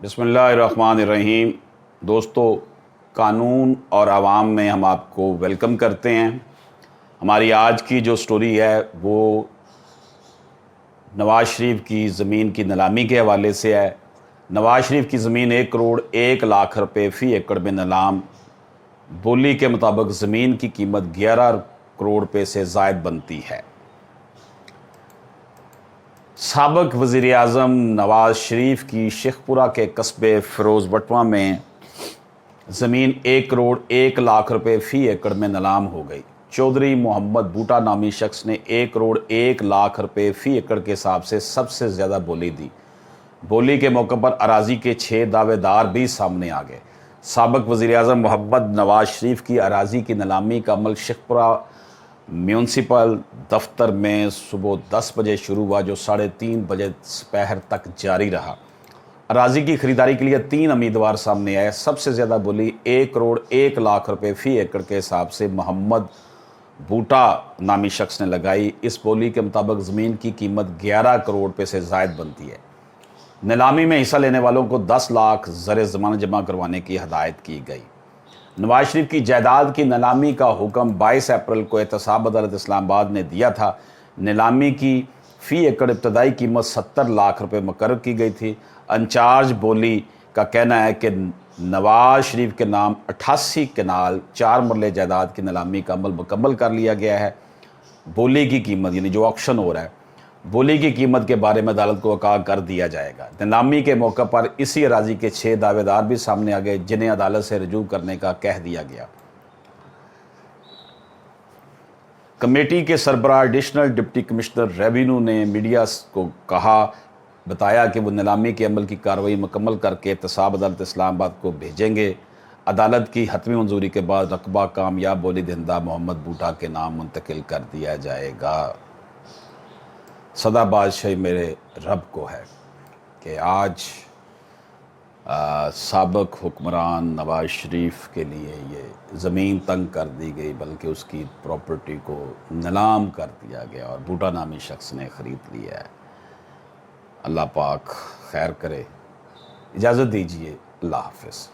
बिस्मिल्लाहिर्रहमानिर्रहीम। दोस्तों, कानून और आवाम में हम आपको वेलकम करते हैं। हमारी आज की जो स्टोरी है वो नवाज़ शरीफ की ज़मीन की नीलामी के हवाले से है। नवाज़ शरीफ की ज़मीन 1 करोड़ 1 लाख रुपए फ़ी एकड़ में नीलाम। बोली के मुताबिक ज़मीन की कीमत 11 करोड़ रुपए से ज़ायद बनती है। साबिक़ वज़ीर-ए-आज़म नवाज़ शरीफ की शेखपुरा के कस्बे फ़िरोज़ बटवा में ज़मीन 1 करोड़ 1 लाख रुपए फ़ी एकड़ में नीलाम हो गई। चौधरी मोहम्मद बूटा नामी शख्स ने 1 करोड़ 1 लाख रुपए फ़ी एकड़ के हिसाब से सबसे ज़्यादा बोली दी। बोली के मौके पर अराज़ी के 6 दावेदार भी सामने आ गए। साबिक़ वज़ीर-ए-आज़म मोहम्मद नवाज़ शरीफ की अराज़ी की नीलामी का अमल शेखपुरा म्यूनसिपल दफ्तर में सुबह 10 बजे शुरू हुआ, जो 3:30 बजे दोपहर तक जारी रहा। अराज़ी की ख़रीदारी के लिए 3 उम्मीदवार सामने आए। सबसे ज़्यादा बोली 1 करोड़ 1 लाख रुपए फ़ी एकड़ के हिसाब से मोहम्मद बूटा नामी शख्स ने लगाई। इस बोली के मुताबिक ज़मीन की कीमत 11 करोड़ रुपए से ज़ायद बनती है। नीलामी में हिस्सा लेने वालों को 10 लाख ज़र ज़मानत जमा करवाने की हदायत की गई। नवाज़ शरीफ की जायदाद की नीलामी का हुक्म 22 अप्रैल को एहतसाब अदालत इस्लामाबाद ने दिया था। नीलामी की फ़ी एकड़ इब्तदाई कीमत 70 लाख रुपए मुकर्रर की गई थी। इंचार्ज बोली का कहना है कि नवाज़ शरीफ के नाम 88 कनाल 4 मरले जायदाद की नीलामी का अमल मुकम्मल कर लिया गया है। बोली की कीमत यानी जो ऑक्शन हो रहा है, बोली की कीमत के बारे में अदालत को आगाह कर दिया जाएगा। नीलामी के मौके पर इसी अराज़ी के 6 दावेदार भी सामने आ गए, जिन्हें अदालत से रजू करने का कह दिया गया। कमेटी के सरबराह एडिशनल डिप्टी कमिश्नर रेवेन्यू ने मीडिया को बताया कि वो नीलामी के अमल की कार्रवाई मुकम्मल करके एहतसाब अदालत इस्लामाबाद को भेजेंगे। अदालत की हतमी मंजूरी के बाद रकबा कामयाब बोली दहिंदा मोहम्मद बूटा के नाम मुंतकिल कर दिया जाएगा। सदा बादशाही मेरे रब को है कि आज साबिक़ हुक्मरान नवाज़ शरीफ के लिए ये ज़मीन तंग कर दी गई, बल्कि उसकी प्रॉपर्टी को नीलाम कर दिया गया और बूटा नामी शख्स ने ख़रीद लिया है। अल्लाह पाक खैर करे। इजाज़त दीजिए। अल्लाह हाफ़िज़।